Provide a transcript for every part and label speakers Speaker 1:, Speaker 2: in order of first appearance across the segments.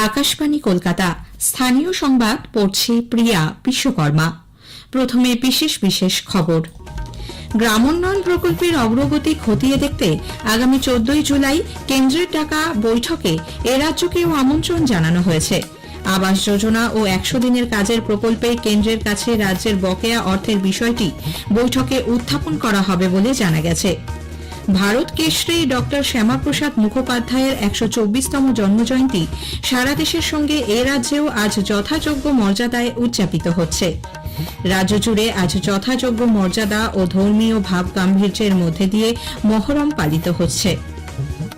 Speaker 1: আকাশবাণী কলকাতা। স্থানীয় সংবাদ পড়ছে প্রিয়া বিশ্বকর্মা। প্রথমে বিশেষ বিশেষ খবর। গ্রামোন্নয়ন প্রকল্পের অগ্রগতি খতিয়ে দেখতে আগামী 14 জুলাই কেন্দ্রের ডাকা বৈঠকে এ রাজ্যকেও আমন্ত্রণ জানানো হয়েছে। আবাস যোজনা ও 100 দিনের কাজের প্রকল্পে কেন্দ্রের কাছে রাজ্যের বকেয়া অর্থের বিষয়টি বৈঠকে উত্থাপন করা হবে বলে জানা গেছে। ভারত কেশরী ডক্টর শ্যামাপ্রসাদ মুখোপাধ্যায়ের 124তম জন্মজয়ন্তী সারা দেশের সঙ্গে এ রাজ্যেও আজ যথাযোগ্য মর্যাদায় উদযাপিত হচ্ছে। রাজ্য জুড়ে আজ যথাযোগ্য মর্যাদা ও ধর্মীয় ভাব গাম্ভীর্যের মধ্যে দিয়ে মহরম পালিত হচ্ছে।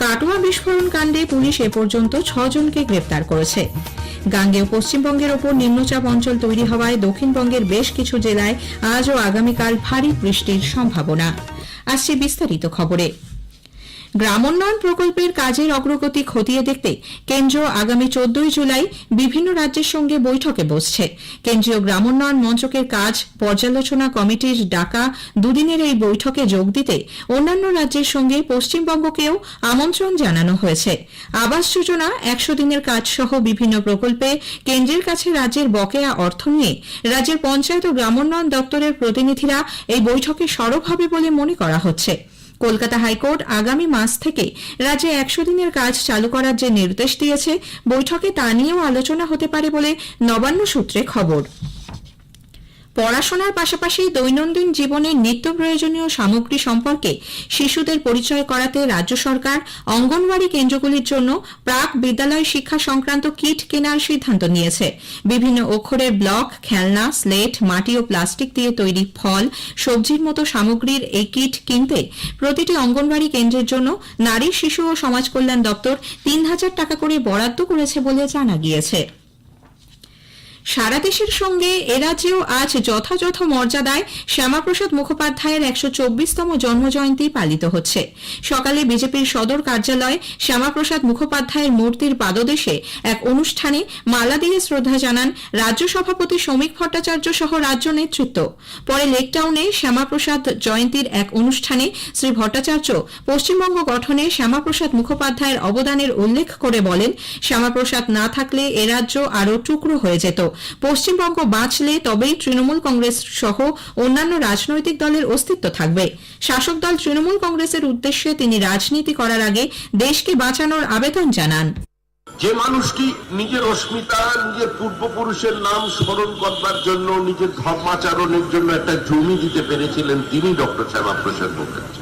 Speaker 1: কাটোয়া বিস্ফোরণ কাণ্ডে পুলিশ এ পর্যন্ত 6 জনকে গ্রেপ্তার করেছে। গাঙ্গেয় পশ্চিমবঙ্গের ওপর নিম্নচাপ অঞ্চল তৈরি হওয়ায় দক্ষিণবঙ্গের বেশ কিছু জেলায় আজ ও আগামীকাল ভারী বৃষ্টির সম্ভাবনা। আসছে বিস্তারিত খবরে। গ্রামোন্নয়ন প্রকল্পের কাজের অগ্রগতি খতিয়ে দেখতে কেন্দ্র আগামী 14 জুলাই বিভিন্ন রাজ্যের সঙ্গে বৈঠকে বসছে। কেন্দ্রীয় গ্রামোন্নয়ন মন্ত্রকের কাজ পর্যালোচনা কমিটির ডাকা দুদিনের এই বৈঠকে যোগ দিতে অন্যান্য রাজ্যের সঙ্গে পশ্চিমবঙ্গকেও আমন্ত্রণ জানানো হয়েছে। আবাস যোজনা 100 দিনের কাজ সহ বিভিন্ন প্রকল্পে কেন্দ্রের কাছে রাজ্যের বকেয়া অর্থ নিয়ে রাজ্যের পঞ্চায়েত ও গ্রামোন্নয়ন দপ্তরের প্রতিনিধিরা এই বৈঠকে সরব হবে বলে মনে করা হচ্ছে। কলকাতা হাইকোর্ট আগামী মাস থেকে রাজ্যে 100 দিনের কাজ চালু করার যে নির্দেশ দিয়েছে, বৈঠকে তা নিয়েও আলোচনা হতে পারে বলে নবান্ন সূত্রে খবর। পড়াশোনার পাশাপাশি দৈনন্দিন জীবনের নিত্য প্রয়োজনীয় সামগ্রী সম্পর্কে শিশুদের পরিচয় করাতে রাজ্য সরকার অঙ্গনওয়াড়ি কেন্দ্রগুলির জন্য প্রাক বিদ্যালয় শিক্ষা সংক্রান্ত কিট কেনার সিদ্ধান্ত নিয়েছে। বিভিন্ন অক্ষরের ব্লক, খেলনা, স্লেট, মাটি ও প্লাস্টিক দিয়ে তৈরি ফল, সবজির মতো সামগ্রীর এই কিট কিনতে প্রতিটি অঙ্গনওয়াড়ি কেন্দ্রের জন্য নারী, শিশু ও সমাজ কল্যাণ দপ্তর 3000 টাকা করে বরাদ্দ করেছে বলে জানা গিয়েছে। সারা দেশের সঙ্গে এ রাজ্যেও আজ যথাযথ মর্যাদায় শ্যামাপ্রসাদ মুখোপাধ্যায়ের 124তম জন্মজয়ন্তী পালিত হচ্ছে। সকালে বিজেপির সদর কার্যালয়ে শ্যামাপ্রসাদ মুখোপাধ্যায়ের মূর্তির পাদদেশে এক অনুষ্ঠানে মালা দিয়ে শ্রদ্ধা জানান রাজ্য সভাপতি শ্রমিক ভট্টাচার্য সহ রাজ্য নেতৃত্ব। পরে লেকটাউনে শ্যামাপ্রসাদ জয়ন্তীর এক অনুষ্ঠানে শ্রী ভট্টাচার্য পশ্চিমবঙ্গ গঠনে শ্যামাপ্রসাদ মুখোপাধ্যায়ের অবদানের উল্লেখ করে বলেন, শ্যামাপ্রসাদ না থাকলে এ রাজ্য আরও টুকরো হয়ে যেত। পশ্চিমবঙ্গ বাঁচলে তবেই তৃণমূল কংগ্রেস সহ অন্যান্য রাজনৈতিক দলের অস্তিত্ব থাকবে। শাসক দল তৃণমূল কংগ্রেসের উদ্দেশ্যে তিনি রাজনীতি করার আগে দেশকে বাঁচানোর আবেদন জানান।
Speaker 2: যে মানুষটি নিজের অস্মিতা, নিজের পূর্বপুরুষের নাম স্মরণ করবার জন্য, নিজের ধর্মাচরণের জন্য একটা জমি দিতে পেরেছিলেন, তিনি ডক্টর শ্যামাপ্রসাদ মুখার্জি।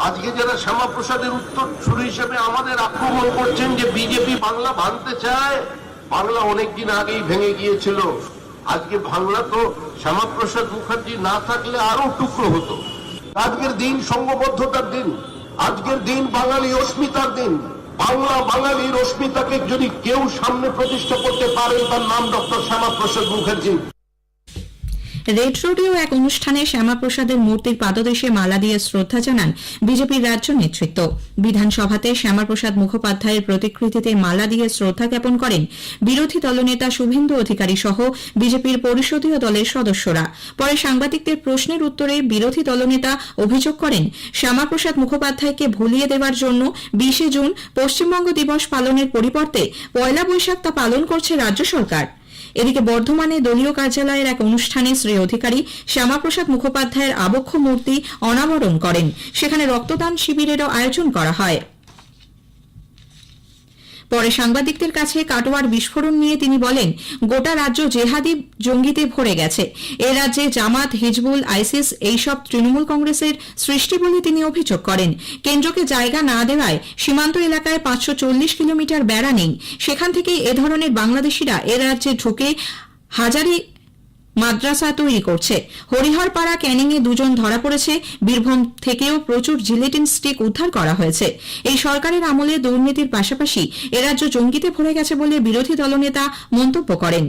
Speaker 2: আজকে যারা শ্যামাপ্রসাদের উত্তরসূরি হিসেবে আমাদের আক্রমণ করছেন যে বিজেপি বাংলা ভাঙতে চায়, বাংলা অনেকদিন আগেই ভেঙে গিয়েছিল। আজকে বাংলা তো শ্যামাপ্রসাদ মুখার্জি না থাকলে আরো টুকরো হতো। আজকের দিন সংঘবদ্ধতার দিন, আজকের দিন বাঙালি অস্মিতার দিন। বাংলা বাঙালির অস্মিতাকে যদি কেউ সামনে প্রতিষ্ঠা করতে পারেন, তার নাম ডক্টর শ্যামাপ্রসাদ মুখার্জি।
Speaker 1: রেড রোডেও এক অনুষ্ঠানে শ্যামাপ্রসাদের মূর্তির পাদদেশে মালা দিয়ে শ্রদ্ধা জানান বিজেপির রাজ্য নেতৃত্ব। বিধানসভাতে শ্যামাপ্রসাদ মুখোপাধ্যায়ের প্রতিকৃতিতে মালা দিয়ে শ্রদ্ধা জ্ঞাপন করেন বিরোধী দলনেতা শুভেন্দু অধিকারী সহ বিজেপির পরিষদীয় দলের সদস্যরা। পরে সাংবাদিকদের প্রশ্নের উত্তরে বিরোধী দলনেতা অভিযোগ করেন, শ্যামাপ্রসাদ মুখোপাধ্যায়কে ভুলিয়ে দেওয়ার জন্য 20 জুন পশ্চিমবঙ্গ দিবস পালনের পরিবর্তে 1 বৈশাখ তা পালন করছে রাজ্য সরকার। এদিকে বর্ধমানে দলীয় কার্যালয়ের এক অনুষ্ঠানে শ্রী অধিকারী শ্যামাপ্রসাদ মুখোপাধ্যায়ের আবক্ষ মূর্তি অনাবরণ করেন। সেখানে রক্তদান শিবিরেরও আয়োজন করা হয়। পরে সাংবাদিকদের কাছে কাটোয়ার বিস্ফোরণ নিয়ে তিনি বলেন, গোটা রাজ্য জেহাদি জঙ্গিতে ভরে গেছে। এ রাজ্যে জামাত, হিজবুল, আইসিস এইসব তৃণমূল কংগ্রেসের সৃষ্টি বলে তিনি অভিযোগ করেন। কেন্দ্রকে জায়গা না দেওয়ায় সীমান্ত এলাকায় 540 কিলোমিটার বেড়া নেই। সেখান থেকেই এ ধরনের বাংলাদেশিরা এ রাজ্যে ঢুকে হাজারি মাদ্রাসা তৈরি করছে। হরিহরপাড়া ক্যানিংয়ে 2 জন ধরা পড়েছে। বীরভূম থেকেও প্রচুর জিলেটিন স্টিক উদ্ধার করা হয়েছে। এই সরকারের আমলে দুর্নীতির পাশাপাশি এ রাজ্য জঙ্গিতে ভরে গেছে বলে বিরোধী দলনেতা মন্তব্য করেন।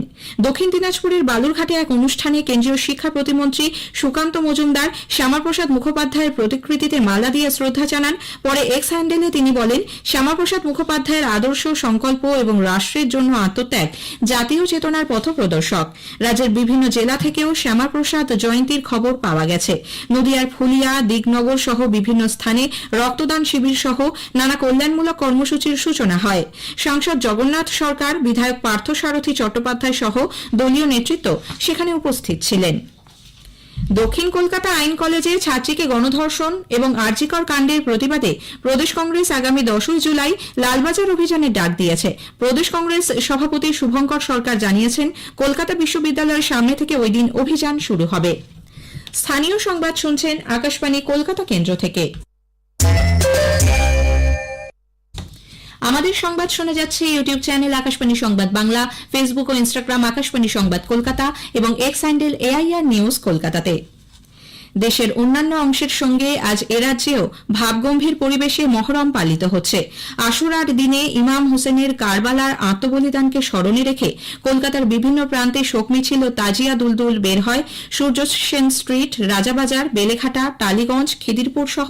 Speaker 1: দক্ষিণ দিনাজপুরের বালুরঘাটে এক অনুষ্ঠানে কেন্দ্রীয় শিক্ষা প্রতিমন্ত্রী সুকান্ত মজুমদার শ্যামাপ্রসাদ মুখোপাধ্যায়ের প্রতিকৃতিতে মালা দিয়ে শ্রদ্ধা জানান। পরে এক্স হ্যান্ডেলে তিনি বলেন, শ্যামাপ্রসাদ মুখোপাধ্যায়ের আদর্শ, সংকল্প এবং রাষ্ট্রের জন্য আত্মত্যাগ জাতীয় চেতনার পথপ্রদর্শক। রাজ্যের বিভিন্ন জেলা থেকেও শ্যামাপ্রসাদ জয়ন্তীর খবর পাওয়া গেছে। নদিয়ার ফুলিয়া, দিগনগর সহ বিভিন্ন স্থানে রক্তদান শিবির সহ নানা কল্যাণমূলক কর্মসূচির সূচনা হয়। সাংসদ জগন্নাথ সরকার, বিধায়ক পার্থসারথী চট্টোপাধ্যায় সহ দলীয় নেতৃত্ব সেখানে উপস্থিত ছিলেন। দক্ষিণ কলকাতা আইন কলেজে ছাত্রীকে গণধর্ষণ এবং আরজিকর কাণ্ডের প্রতিবাদে প্রদেশ কংগ্রেস আগামী 10ই জুলাই লালবাজার অভিযানের ডাক দিয়েছে। প্রদেশ কংগ্রেস সভাপতি শুভঙ্কর সরকার জানিয়েছেন, কলকাতা বিশ্ববিদ্যালয়ের সামনে থেকে ওই দিন অভিযান শুরু হবে। স্থানীয় সংবাদ শুনছেন আকাশবাণী কলকাতা কেন্দ্র থেকে। আমাদের সংবাদ শোনা যাচ্ছে ইউটিউব চ্যানেল আকাশবাণী সংবাদ বাংলা, ফেসবুক ও ইনস্টাগ্রাম আকাশবাণী সংবাদ কলকাতা এবং এক্স হ্যান্ডেল AIR নিউজ কলকাতাতে। দেশের অন্যান্য অংশের সঙ্গে আজ এরাজ্যেও ভাবগম্ভীর পরিবেশে মহরম পালিত হচ্ছে। আশুরার দিনে ইমাম হোসেনের কারবালার আত্মবলিদানকে স্মরণে রেখে কলকাতার বিভিন্ন প্রান্তে শোক মিছিল ও তাজিয়া দুলদুল বের হয়। সূর্য সেন স্ট্রিট, রাজাবাজার, বেলেঘাটা, টালিগঞ্জ, খিদিরপুর সহ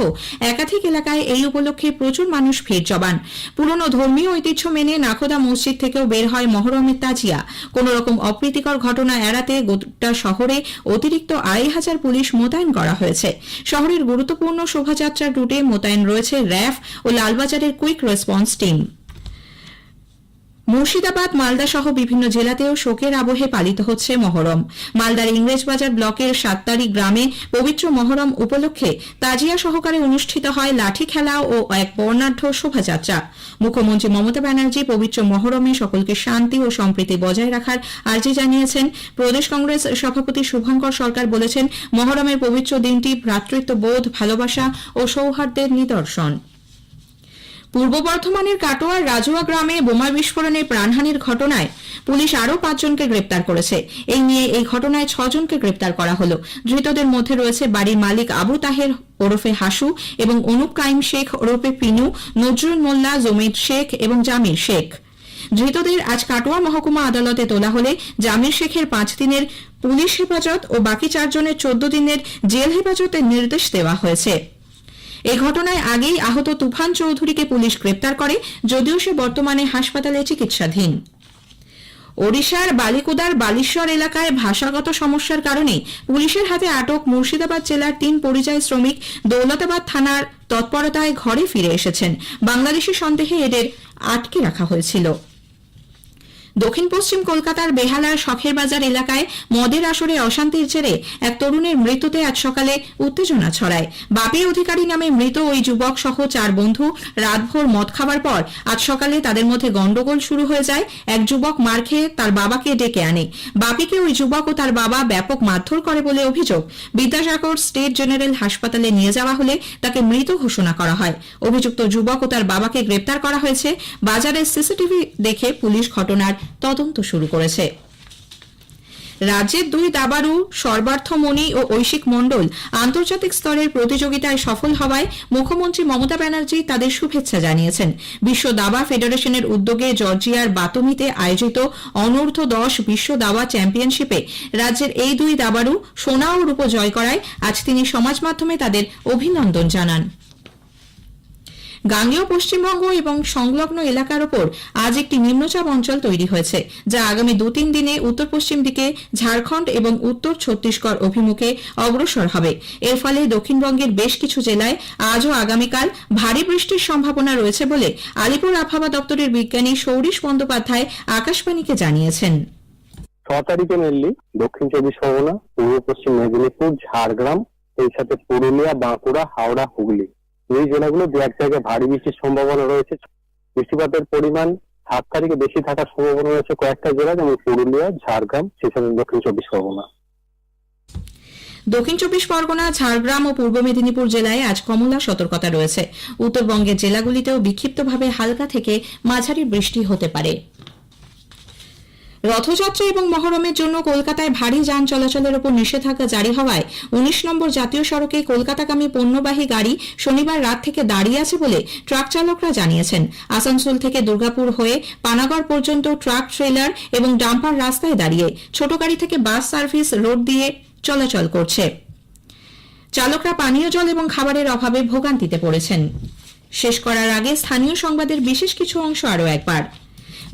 Speaker 1: একাধিক এলাকায় এই উপলক্ষে প্রচুর মানুষ ভিড় জমান। পুরনো ধর্মীয় ঐতিহ্য মেনে নাখোদা মসজিদ থেকেও বের হয় মহরমের তাজিয়া। কোন রকম অপ্রীতিকর ঘটনা এড়াতে গোটা শহরে অতিরিক্ত 2500 পুলিশ মোতায়েন করা হয়েছে। শহরের গুরুত্বপূর্ণ শোভাযাত্রার রুটে মোতায়েন রয়েছে র্যাফ ও লালবাজারের quick response team. Murshidabad, Malda সহ বিভিন্ন জেলাতেও শোকের আবহে পালিত হচ্ছে মহরম। মালদার ইংরেজবাজার ব্লকের 7তারি গ্রামে পবিত্র মহরম উপলক্ষে তাজিয়া সহকারে অনুষ্ঠিত হয় লাঠি খেলা ও এক বর্ণাঢ্য শোভাযাত্রা। মুখ্যমন্ত্রী মমতা ব্যানার্জি পবিত্র মহরমে সকলকে শান্তি ও সম্প্রীতি বজায় রাখার আর্জি জানিয়েছেন। প্রদেশ কংগ্রেস সভাপতি শুভঙ্কর সরকার বলেছেন, মহরমের পবিত্র দিনটি ভ্রাতৃত্ববোধ, ভালোবাসা ও সৌহার্দ্যের নিদর্শন। পূর্ব বর্ধমানের কাটোয়ার রাজুয়া গ্রামে বোমা বিস্ফোরণে প্রাণহানির ঘটনায় পুলিশ আরও 5 জনকে গ্রেপ্তার করেছে। এই নিয়ে এই ঘটনায় 6 জনকে গ্রেপ্তার করা হল। ধৃতদের মধ্যে রয়েছে বাড়ির মালিক আবু তাহের ওরফে হাসু এবং অনুপ কাইম শেখ ওরফে পিনু, নজরুল মোল্লা, জমির শেখ এবং জামির শেখ। ধৃতদের আজ কাটোয়া মহকুমা আদালতে তোলা হলে জামির শেখের 5 দিনের পুলিশ হেফাজত ও বাকি 4 জনের 14 দিনের জেল হেফাজতের নির্দেশ দেওয়া হয়েছে। এই ঘটনায় আগেই আহত তুফান চৌধুরীকে পুলিশ গ্রেপ্তার করে, যদিও সে বর্তমানে হাসপাতালে চিকিৎসাধীন। ওড়িশার বালিকুদার বালিশ্বর এলাকায় ভাষাগত সমস্যার কারণে পুলিশের হাতে আটক মুর্শিদাবাদ জেলার 3 পরিযায়ী শ্রমিক দৌলতাবাদ থানার তৎপরতায় ঘরে ফিরে এসেছেন। বাংলাদেশি সন্দেহে এদের আটকে রাখা হয়েছিল। দক্ষিণ পশ্চিম কলকাতার বেহালার শখের বাজার এলাকায় মদের আসরে অশান্তির জেরে এক তরুণের মৃত্যুতে আজ সকালে উত্তেজনা ছড়ায়। বাপি অধিকারী নামে মৃত ওই যুবক সহ 4 বন্ধু রাতভর মদ খাবার পর আজ সকালে তাদের মধ্যে গন্ডগোল শুরু হয়ে যায়। এক যুবক মার খেয়ে তার বাবাকে ডেকে আনে। বাপিকে ওই যুবক ও তার বাবা ব্যাপক মারধর করে বলে অভিযোগ। বিদ্যাসাগর স্টেট জেনারেল হাসপাতালে নিয়ে যাওয়া হলে তাকে মৃত ঘোষণা করা হয়। অভিযুক্ত যুবক ও তার বাবাকে গ্রেপ্তার করা হয়েছে। বাজারের সিসিটিভি দেখে পুলিশ ঘটনার তদন্ত শুরু করেছে। রাজ্যের 2 দাবাড়ু সর্বার্থমণি ও ঐশিক মণ্ডল আন্তর্জাতিক স্তরের প্রতিযোগিতায় সফল হওয়ায় মুখ্যমন্ত্রী মমতা ব্যানার্জি তাদের শুভেচ্ছা জানিয়েছেন। বিশ্ব দাবা ফেডারেশনের উদ্যোগে জর্জিয়ার বাতমিতে আয়োজিত অনূর্ধ্ব 10 বিশ্ব দাবা চ্যাম্পিয়নশিপে রাজ্যের এই 2 দাবাড়ু সোনা ও রূপো জয় করায় আজ তিনি সমাজ মাধ্যমে তাদের অভিনন্দন জানান। গাঙ্গেয় পশ্চিমবঙ্গ এবং সংলগ্ন এলাকার ওপর আজ একটি নিম্নচাপ অঞ্চল তৈরি হয়েছে, যা আগামী 2-3 দিনে উত্তর পশ্চিম দিকে ঝাড়খণ্ড এবং উত্তর ছত্তিশগড় অভিমুখে অগ্রসর হবে। এর ফলে দক্ষিণবঙ্গের বেশ কিছু জেলায় আজ ও আগামীকাল ভারী বৃষ্টির সম্ভাবনা রয়েছে বলে আলিপুর আবহাওয়া দপ্তরের বিজ্ঞানী সৌরিশ বন্দ্যোপাধ্যায় আকাশবাণীকে জানিয়েছেন।
Speaker 3: 6 তারিখে মেনলি দক্ষিণ 24 পরগনা, পূর্ব পশ্চিম মেদিনীপুর, ঝাড়গ্রাম, এই সাথে পুরুলিয়া, বাঁকুড়া, হাওড়া, হুগলি, এই জেলাগুলো 2 এক জায়গায় ভারী বৃষ্টির সম্ভাবনা রয়েছে। বৃষ্টিপাতের পরিমাণ 7 তারিখে বেশি থাকার সম্ভাবনা রয়েছে কয়েকটা জেলা, যেমন পুরুলিয়া, ঝাড়গ্রাম, সেখানে দক্ষিণ 24 পরগনা।
Speaker 1: দক্ষিণ 24 পরগনা, ঝাড়গ্রাম ও পূর্ব মেদিনীপুর জেলায় আজ কমলা সতর্কতা রয়েছে। উত্তরবঙ্গের জেলাগুলিতেও বিক্ষিপ্তভাবে হালকা থেকে মাঝারি বৃষ্টি হতে পারে। রথযাত্রা এবং মহরমের জন্য কলকাতায় ভারী যান চলাচলের উপর নিষেধাজ্ঞা জারি হওয়ায় 19 নম্বর জাতীয় সড়কে কলকাতাগামী পণ্যবাহী গাড়ি শনিবার রাত থেকে দাঁড়িয়ে আছে বলে ট্রাক চালকরা জানিয়েছেন। আসানসোল থেকে দুর্গাপুর হয়ে পানাগড় পর্যন্ত ট্রাক, ট্রেলার এবং ডাম্পার রাস্তায় দাঁড়িয়ে, ছোট গাড়ি থেকে বাস সার্ভিস রোড দিয়ে চলাচল করছে। চালকরা পানীয় জল এবং খাবারের অভাবে ভোগান্তিতে পড়েছেন। শেষ করার আগে স্থানীয় সংবাদের বিশেষ কিছু অংশ আরও একবার।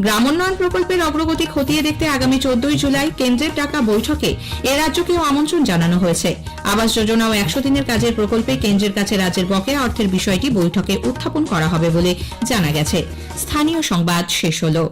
Speaker 1: গ্রামোন্নয়ন প্রকল্পের অগ্রগতি খতিয়ে দেখতে আগামী 14 জুলাই কেন্দ্রের ডাকা বৈঠকে এ রাজ্যকেও আমন্ত্রণ জানানো হয়েছে। আবাস যোজনা ও 100 দিনের কাজের প্রকল্পে কেন্দ্রের কাছে রাজ্যের বকেয়া অর্থের বিষয়টি বৈঠকে উত্থাপন করা হবে বলে জানা গেছে। স্থানীয় সংবাদ শেষ হলো।